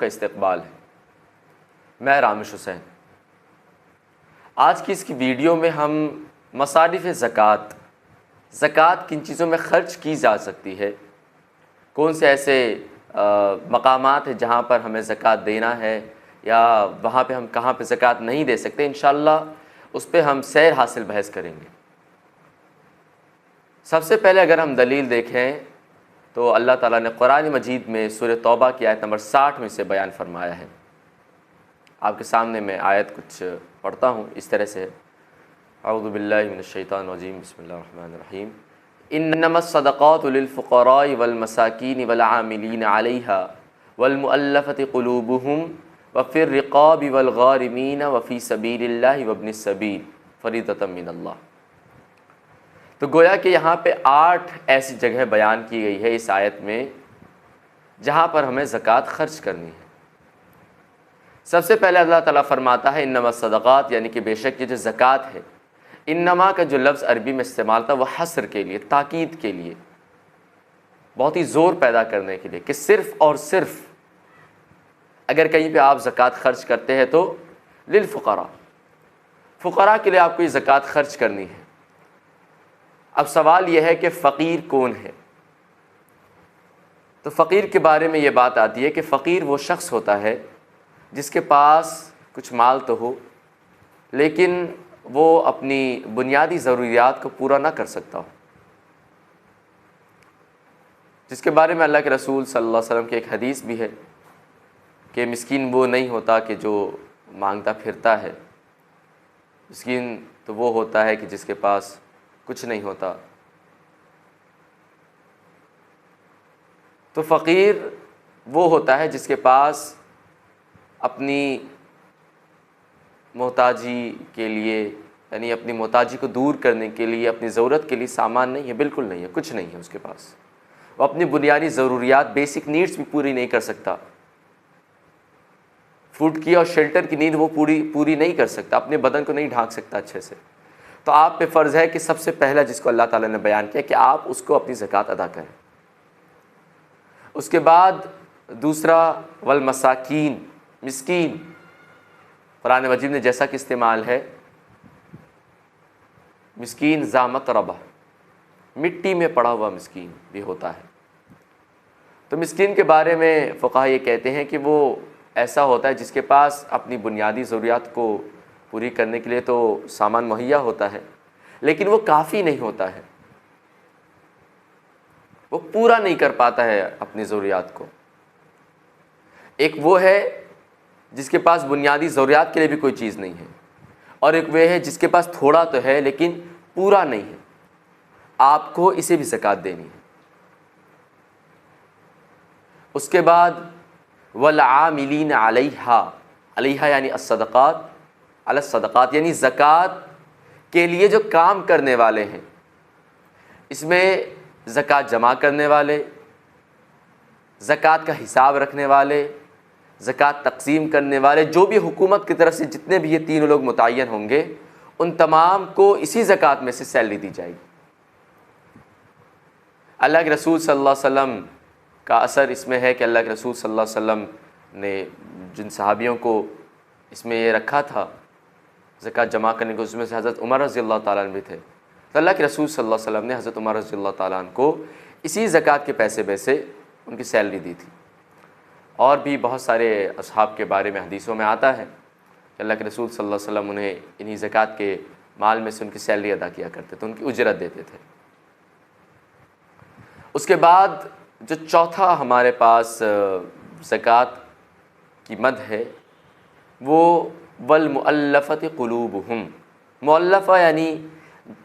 का इस्तकबाल है। मैं रामिश हुसैन। आज की इस वीडियो में हम मसारिफ़ ज़कात, ज़कात किन चीज़ों में ख़र्च की जा सकती है, कौन से ऐसे मकामात हैं जहाँ पर हमें ज़कात देना है या वहाँ पे हम कहाँ पे ज़कात नहीं दे सकते, इंशाअल्लाह उस पर हम सैर हासिल बहस करेंगे। सबसे पहले अगर हम दलील देखें तो अल्लाह ताला ने कुरान मजीद में सूरह तौबा की आयत नंबर 60 में से बयान फरमाया है। आपके सामने मैं आयत कुछ पढ़ता हूँ, इस तरह से। अऊज़ु बिल्लाहि मिनश शैतानिर रजीम, बिस्मिल्लाहिर रहमानिर रहीम। इन्नमस सदक़ातु लिल फ़ुक़राइ वल मसाकीन वल आमिलीन अलैहा वल मुअल्लफ़ति क़ुलूबुहुम व फ़िर रिक़ाबि वल गारिमीन व फ़ी सबीलिल्लाहि व इब्निस सबील फ़रीदतम मिनल्लाह। तो गोया कि यहाँ पे 8 ऐसी जगह बयान की गई है इस आयत में जहाँ पर हमें ज़कात ख़र्च करनी है। सबसे पहले अल्लाह ताला फरमाता है इन्नमा सदक़ात, यानी कि बेशक ये जो ज़कात है, इन्नमा का जो लफ्ज़ अरबी में इस्तेमाल था वह हस्र के लिए, ताकीद के लिए, बहुत ही ज़ोर पैदा करने के लिए कि सिर्फ़ और सिर्फ़ अगर कहीं पे आप ज़कात ख़र्च करते हैं तो लिल फ़ुक़रा, फ़ुक़रा के लिए आपको ये ज़कात ख़र्च करनी है। अब सवाल यह है कि फ़कीर कौन है? तो फ़कीर के बारे में ये बात आती है कि फ़कीर वो शख्स होता है जिसके पास कुछ माल तो हो लेकिन वो अपनी बुनियादी ज़रूरियात को पूरा ना कर सकता हो, जिसके बारे में अल्लाह के रसूल सल्लल्लाहु अलैहि वसल्लम की एक हदीस भी है कि मिस्कीन वो नहीं होता कि जो मांगता फिरता है, मिस्कीन तो वो होता है कि जिसके पास कुछ नहीं होता। तो फ़कीर वो होता है जिसके पास अपनी मोहताजी के लिए, यानी अपनी मोहताजी को दूर करने के लिए, अपनी ज़रूरत के लिए सामान नहीं है, बिल्कुल नहीं है, कुछ नहीं है उसके पास। वो अपनी बुनियादी ज़रूरियात, बेसिक नीड्स भी पूरी नहीं कर सकता। फूड की और शेल्टर की नीड वो पूरी नहीं कर सकता, अपने बदन को नहीं ढांक सकता अच्छे से। तो आप पे फ़र्ज़ है कि सबसे पहला जिसको अल्लाह ताला ने बयान किया कि आप उसको अपनी ज़कात अदा करें। उसके बाद दूसरा वल मसाकीन, मिस्कीन, कुरान मजीद ने जैसा कि इस्तेमाल है, मिस्कीन ज़ामत रबा, मिट्टी में पड़ा हुआ मिस्कीन भी होता है। तो मिस्कीन के बारे में फ़ुक़हा ये कहते हैं कि वो ऐसा होता है जिसके पास अपनी बुनियादी ज़रूरियात को पूरी करने के लिए तो सामान मुहैया होता है लेकिन वो काफ़ी नहीं होता है, वो पूरा नहीं कर पाता है अपनी ज़रूरियात को। एक वो है जिसके पास बुनियादी ज़रूरियात के लिए भी कोई चीज़ नहीं है, और एक वे है जिसके पास थोड़ा तो है लेकिन पूरा नहीं है। आपको इसे भी ज़कात देनी है। उसके बाद वल आमिलीन अलैहा, अलैहा यानी अस्सदक़ात, अलस्सदक़ात यानी ज़कात के लिए जो काम करने वाले हैं। इसमें ज़कात जमा करने वाले, ज़कात का हिसाब रखने वाले, ज़कात तक़सीम करने वाले, जो भी हुकूमत की तरफ से जितने भी ये तीनों लोग मुतय्यन होंगे, उन तमाम को इसी ज़कात में से सैलरी दी जाएगी। अल्लाह के रसूल सल्लल्लाहु अलैहि वसल्लम का असर इसमें है कि अल्लाह के रसूल सल्लल्लाहु अलैहि वसल्लम ने जिन सहाबियों को इसमें ये रखा था ज़कात जमा करने को, उसमें से हज़रत उमर रज़ियल्लाहु ताला अन्हु भी थे। तो अल्लाह के रसूल सल्लल्लाहु अलैहि वसल्लम ने हज़रत उमर रज़ियल्लाहु ताला अन्हु को इसी ज़कात के पैसे में से उनकी सैलरी दी थी। और भी बहुत सारे असहाब के बारे में हदीसों में आता है कि अल्लाह के रसूल सल्लल्लाहु अलैहि वसल्लम उन्हें इन्हीं ज़कात के माल में से उनकी सैलरी अदा किया करते थे, उनकी उजरत देते थे। उसके बाद जो चौथा हमारे पास ज़कात की मद है वो वल मुअल्लफ़ति क़ुलूबुहुम, मुअल्लफ़ा यानी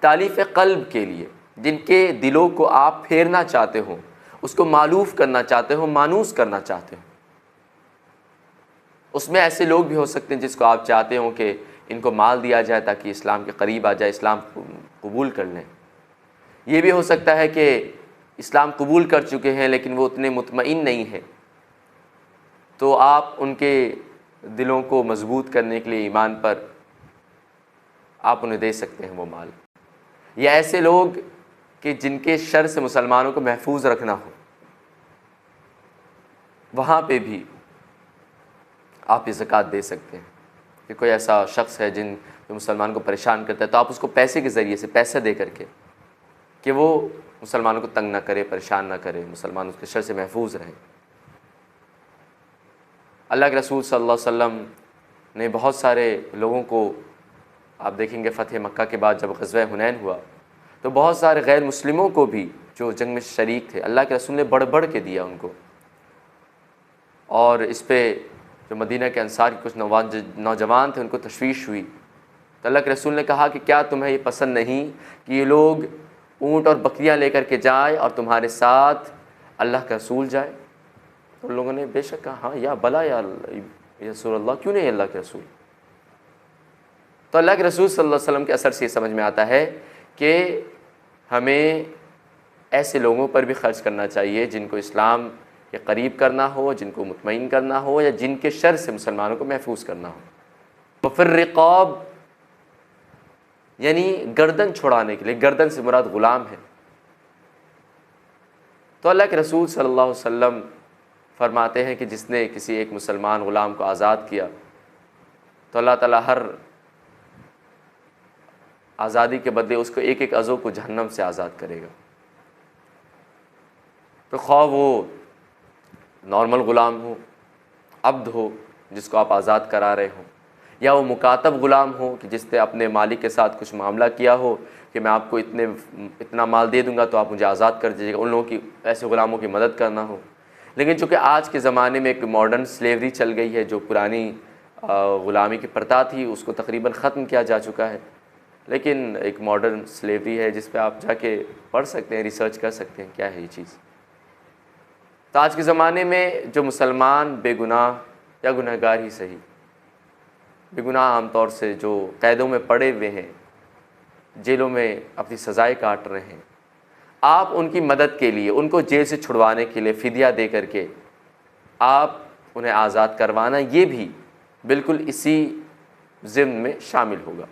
तालीफ़ क़ल्ब के लिए, जिनके दिलों को आप फेरना चाहते हो, उसको मालूफ़ करना चाहते हो, मानूस करना चाहते हो। उसमें ऐसे लोग भी हो सकते हैं जिसको आप चाहते हो कि इनको माल दिया जाए ताकि इस्लाम के करीब आ जाए, इस्लाम कबूल कर लें। ये भी हो सकता है कि इस्लाम कबूल कर चुके हैं लेकिन वो उतने मुतमईन नहीं हैं, तो आप उनके दिलों को मजबूत करने के लिए ईमान पर आप उन्हें दे सकते हैं वो माल। या ऐसे लोग कि जिनके शर से मुसलमानों को महफूज रखना हो, वहाँ पे भी आप ये ज़कात दे सकते हैं। कि कोई ऐसा शख्स है जो मुसलमान को परेशान करता है, तो आप उसको पैसे के ज़रिए से पैसा दे करके कि वो मुसलमानों को तंग ना करे, परेशान ना करे, मुसलमान उसके शर से महफूज रहें। अल्लाह के रसूल सल्लल्लाहु अलैहि वसल्लम ने बहुत सारे लोगों को, आप देखेंगे फ़तह मक्का के बाद जब ग़ज़वा हुनैन हुआ तो बहुत सारे गैर मुस्लिमों को भी जो जंग में शरीक थे, अल्लाह के रसूल ने बढ़ बढ़ के दिया उनको। और इस पे जो मदीना के अंसार के कुछ नौजवान थे उनको तशवीश हुई, तो अल्लाह के रसूल ने कहा कि क्या तुम्हें ये पसंद नहीं कि ये लोग ऊँट और बकरियाँ लेकर के जाएँ और तुम्हारे साथ अल्लाह का रसूल जाए? तो लोगों ने बेशक कहा हाँ या भला या रसूलल्लाह, क्यों नहीं अल्लाह के रसूल। तो अल्लाह के रसूल सल्लल्लाहु अलैहि वसल्लम के असर से ये समझ में आता है कि हमें ऐसे लोगों पर भी खर्च करना चाहिए जिनको इस्लाम के करीब करना हो, जिनको मुतमईन करना हो, या जिनके शर से मुसलमानों को महफूज करना हो। तो फिर रिक़ाब यानी गर्दन छुड़ाने के लिए, गर्दन से मुराद ग़ुलाम है। तो अल्लाह के रसूल सल्लल्लाहु अलैहि वसल्लम फरमाते हैं कि जिसने किसी एक मुसलमान ग़ुलाम को आज़ाद किया तो अल्लाह ताला हर आज़ादी के बदले उसको एक एक अज़ो को जहन्नम से आज़ाद करेगा। तो ख्वाह वो नॉर्मल ग़ुलाम हो, अब्द हो जिसको आप आज़ाद करा रहे हो, या वो मुकातब ग़ुलाम हो कि जिसने अपने मालिक के साथ कुछ मामला किया हो कि मैं आपको इतना माल दे दूंगा तो आप मुझे आज़ाद कर दीजिएगा, उन लोगों की, ऐसे ग़ुलामों की मदद करना हो। लेकिन चूँकि आज के ज़माने में एक मॉडर्न स्लेवरी चल गई है, जो पुरानी ग़ुलामी की प्रथा थी उसको तकरीबन ख़त्म किया जा चुका है, लेकिन एक मॉडर्न स्लेवरी है जिस पे आप जाके पढ़ सकते हैं, रिसर्च कर सकते हैं क्या है ये चीज़। तो आज के ज़माने में जो मुसलमान बेगुनाह या गुनहगार ही सही, बेगुनाह आमतौर से जो कैदों में पड़े हुए हैं, जेलों में अपनी सज़ाएँ काट रहे हैं, आप उनकी मदद के लिए, उनको जेल से छुड़वाने के लिए फ़िदिया दे करके आप उन्हें आज़ाद करवाना, ये भी बिल्कुल इसी ज़िम्न में शामिल होगा।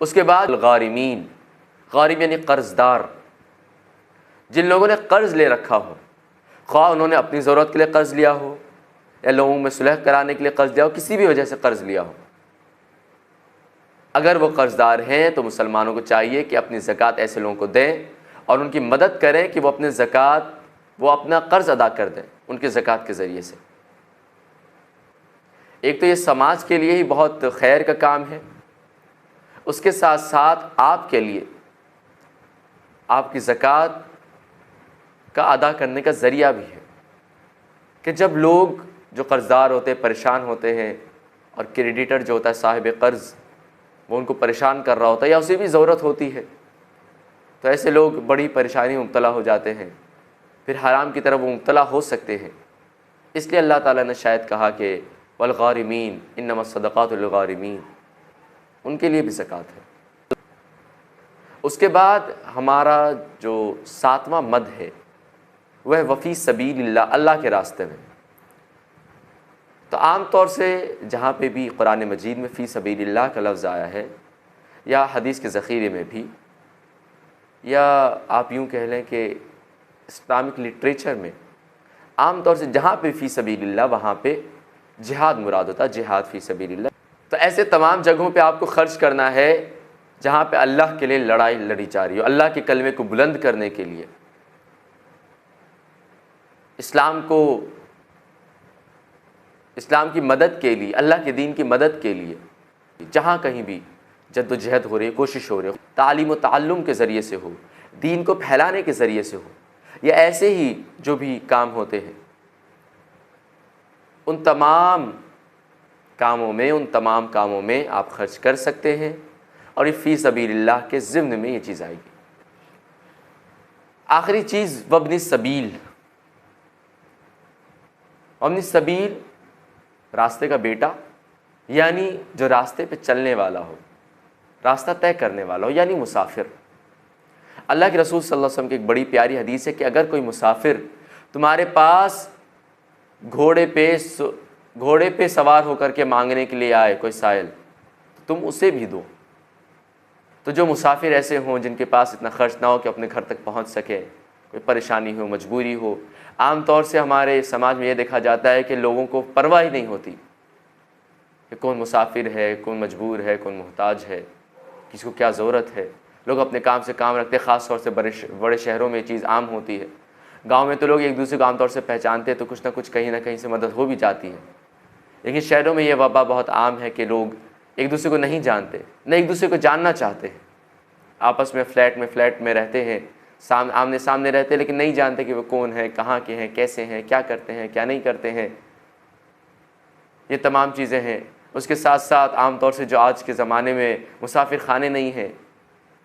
उसके बाद गारिमीन, गारिम यानी कर्ज़दार, जिन लोगों ने कर्ज़ ले रखा हो, ख्वाह उन्होंने अपनी ज़रूरत के लिए कर्ज़ लिया हो या लोगों में सुलह कराने के लिए कर्ज़ लिया हो, किसी भी वजह से कर्ज़ लिया हो, अगर वो कर्ज़दार हैं तो मुसलमानों को चाहिए कि अपनी ज़कात ऐसे लोगों को दें और उनकी मदद करें कि वो अपने ज़कात, वो अपना कर्ज़ अदा कर दें उनके ज़कात के ज़रिए से। एक तो ये समाज के लिए ही बहुत खैर का काम है, उसके साथ साथ आपके लिए आपकी ज़कात का अदा करने का ज़रिया भी है कि जब लोग जो कर्ज़दार होते हैं परेशान होते हैं और क्रेडिटर जो होता है साहिब कर्ज़ वो उनको परेशान कर रहा होता है या उसे भी ज़रूरत होती है, तो ऐसे लोग बड़ी परेशानी में मुब्तला हो जाते हैं, फिर हराम की तरफ वो मुब्तला हो सकते हैं। इसलिए अल्लाह ताला ने शायद कहा कि वलगारिमीन इन्नमा सदक़ातु लिलगारिमीन, उनके लिए भी ज़कात है। उसके बाद हमारा जो 7वां मद है वह वफ़ी सबीलिल्लाह, अल्लाह के रास्ते में। तो आम तौर से जहाँ पे भी कुरान मजीद में फ़ी सबीलिल्लाह का लफ्ज़ आया है या हदीस के ज़ख़ीरे में भी, या आप यूँ कह लें कि इस्लामिक लिटरेचर में आम तौर से जहाँ पे फ़ी सबीलिल्लाह वहाँ पे जिहाद मुराद होता है, जिहाद फ़ी सबीलिल्लाह। तो ऐसे तमाम जगहों पे आपको ख़र्च करना है जहाँ पे अल्लाह के लिए लड़ाई लड़ी जा रही हो, अल्लाह के कलमे को बुलंद करने के लिए, इस्लाम की मदद के लिए, अल्लाह के दीन की मदद के लिए जहाँ कहीं भी जद्दोजहद हो रही है, कोशिश हो रही है, तालीम व ताल्लुम के ज़रिए से हो, दीन को फैलाने के ज़रिए से हो, या ऐसे ही जो भी काम होते हैं, उन तमाम कामों में आप खर्च कर सकते हैं और ये फ़ी सबीलिल्लाह के ज़िम्न में ये चीज़ आएगी। आखिरी चीज़ वब्नि सबील, वब्नि सबील रास्ते का बेटा, यानी जो रास्ते पे चलने वाला हो, रास्ता तय करने वाला हो, यानी मुसाफिर। अल्लाह के रसूल सल्लल्लाहु अलैहि वसल्लम की एक बड़ी प्यारी हदीस है कि अगर कोई मुसाफिर तुम्हारे पास घोड़े पे सवार होकर के मांगने के लिए आए कोई साइल, तो तुम उसे भी दो। तो जो मुसाफिर ऐसे हों जिनके पास इतना खर्च ना हो कि अपने घर तक पहुंच सके, कोई परेशानी हो, मजबूरी हो। आम तौर से हमारे समाज में ये देखा जाता है कि लोगों को परवाह ही नहीं होती कि कौन मुसाफिर है, कौन मजबूर है, कौन मोहताज है, किसको क्या ज़रूरत है। लोग अपने काम से काम रखते हैं। ख़ास तौर से बड़े शहरों में ये चीज़ आम होती है। गांव में तो लोग एक दूसरे को आमतौर से पहचानते हैं, तो कुछ ना कुछ कहीं ना कहीं से मदद हो भी जाती है। लेकिन शहरों में ये वबा बहुत आम है कि लोग एक दूसरे को नहीं जानते, न एक दूसरे को जानना चाहते हैं। आपस में फ्लैट में रहते हैं, आमने सामने रहते हैं, लेकिन नहीं जानते कि वो कौन है, कहाँ के हैं, कैसे हैं, क्या करते हैं, क्या नहीं करते हैं। ये तमाम चीज़ें हैं। उसके साथ साथ आम तौर से जो आज के ज़माने में मुसाफिर खाने नहीं हैं,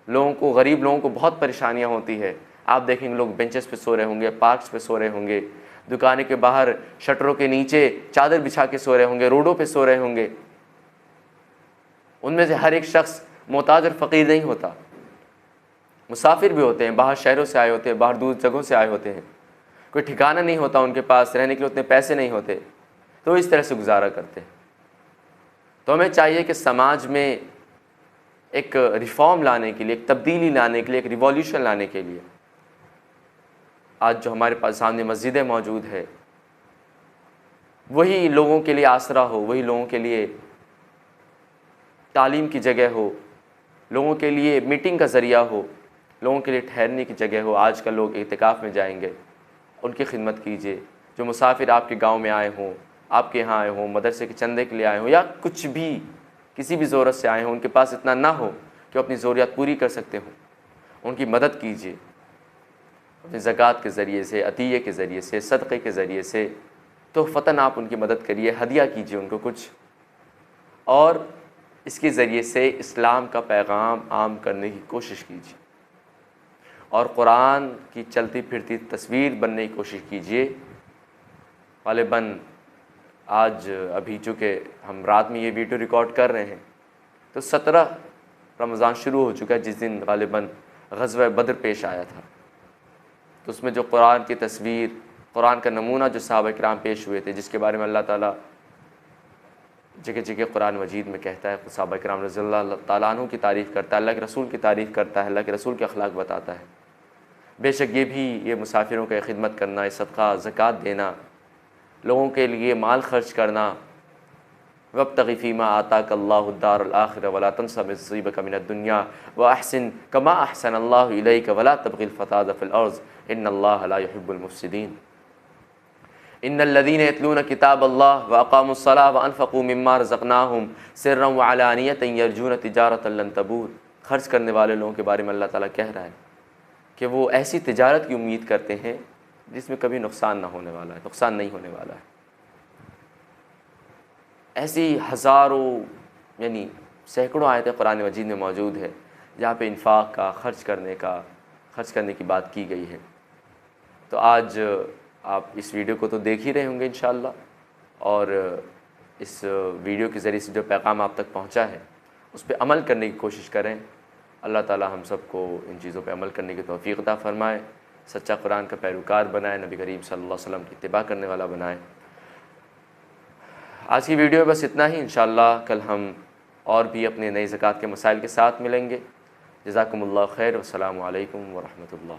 लोगों को, गरीब लोगों को बहुत परेशानियां होती है। आप देखेंगे लोग बेंचेस पे सो रहे होंगे, पार्क्स पे सो रहे होंगे, दुकानें के बाहर शटरों के नीचे चादर बिछा के सो रहे होंगे, रोडों पे सो रहे होंगे। उनमें से हर एक शख्स मोहताज और फ़कीर नहीं होता, मुसाफिर भी होते हैं, बाहर शहरों से आए होते हैं, बाहर दूर जगहों से आए होते हैं। कोई ठिकाना नहीं होता उनके पास, रहने के लिए उतने पैसे नहीं होते, तो इस तरह से गुजारा करते हैं। तो हमें चाहिए कि समाज में एक रिफॉर्म लाने के लिए, एक तब्दीली लाने के लिए, एक रिवॉल्यूशन लाने के लिए, आज जो हमारे पास सामने मस्जिदें मौजूद है, वही लोगों के लिए आसरा हो, वही लोगों के लिए तालीम की जगह हो, लोगों के लिए मीटिंग का ज़रिया हो, लोगों के लिए ठहरने की जगह हो। आजकल लोग इत्तिकाफ़ में जाएंगे, उनकी खिदमत कीजिए। जो मुसाफिर आपके गांव में आए हों, आपके यहाँ आए हों, मदरसे के चंदे के लिए आए हों, या कुछ भी किसी भी ज़रूरत से आए हों, उनके पास इतना ना हो कि अपनी ज़रूरियात पूरी कर सकते हों, उनकी मदद कीजिए अपनी ज़कात के ज़रिए से, अतिये के ज़रिए से, सदक़े के ज़रिए से। तो फ़तन आप उनकी मदद करिए, हदिया कीजिए उनको कुछ, और इसके ज़रिए से इस्लाम का पैगाम आम करने की कोशिश कीजिए और कुरान की चलती फिरती तस्वीर बनने की कोशिश कीजिए। ग़ालिबन आज अभी चूँकि हम रात में ये वीडियो रिकॉर्ड कर रहे हैं, तो 17 रमज़ान शुरू हो चुका है, जिस दिन ग़ालिबन ग़ज़वा बद्र पेश आया था। तो उसमें जो कुरान की तस्वीर, कुरान का नमूना जो सहाबा किराम पेश हुए थे, जिसके बारे में अल्लाह ताला जगह जगह कुरान मजीद में कहता है, सहाबा किराम रज़ियल्लाहु ताला अन्हु की तारीफ़ करता है, अल्लाह के रसूल की तारीफ़ करता है, अल्लाह के रसूल के अखलाक बताता है। बेशक ये मुसाफिरों की खिदमत करना, ये सदका ज़कात देना, लोगों के लिए माल खर्च करना, वब्तग़ि फ़ीमा आताकल्लाहु द्दारल आखिरह वला तंसा नसीबक मिनद दुनिया व अहसिन कमा अहसनल्लाहु इलैका वला तबग़िल फ़साद फ़िल अर्ज़ इन्नल्लाहा ला युहिब्बुल मुफ़्सिदीन। इन्नल्लज़ीना यतलूना किताबल्लाह व अक़ामुस्सलाह व अनफ़क़ू मिम्मा रज़क़नाहुम सिर्रन व अलानियतन यरजूना तिजारतन लन तबूर। खर्च करने वाले लोगों के बारे में अल्लाह ताला कह रहा है कि वो ऐसी तिजारत की उम्मीद करते हैं जिसमें कभी नुकसान ना होने वाला है, नुकसान नहीं होने वाला है। ऐसी हज़ारों यानी सैकड़ों आयतें कुरान मजीद में मौजूद है जहाँ पे इन्फ़ाक़ का, खर्च करने की बात की गई है। तो आज आप इस वीडियो को तो देख ही रहे होंगे इंशाअल्लाह, और इस वीडियो के ज़रिए से जो पैगाम आप तक पहुँचा है उस पर अमल करने की कोशिश करें। अल्लाह ताला हम सबको इन चीज़ों पे अमल करने की तौफ़ीक़ अता फ़रमाए, सच्चा कुरान का पैरोकार बनाए, नबी करीम सल्लल्लाहु अलैहि वसल्लम की इत्तिबा करने वाला बनाए। आज की वीडियो में बस इतना ही। इंशाअल्लाह कल हम और भी अपने नई ज़कात के मसाइल के साथ मिलेंगे। जज़ाकुमुल्लाह खैर, वस्सलामु अलैकुम व रहमतुल्लाह।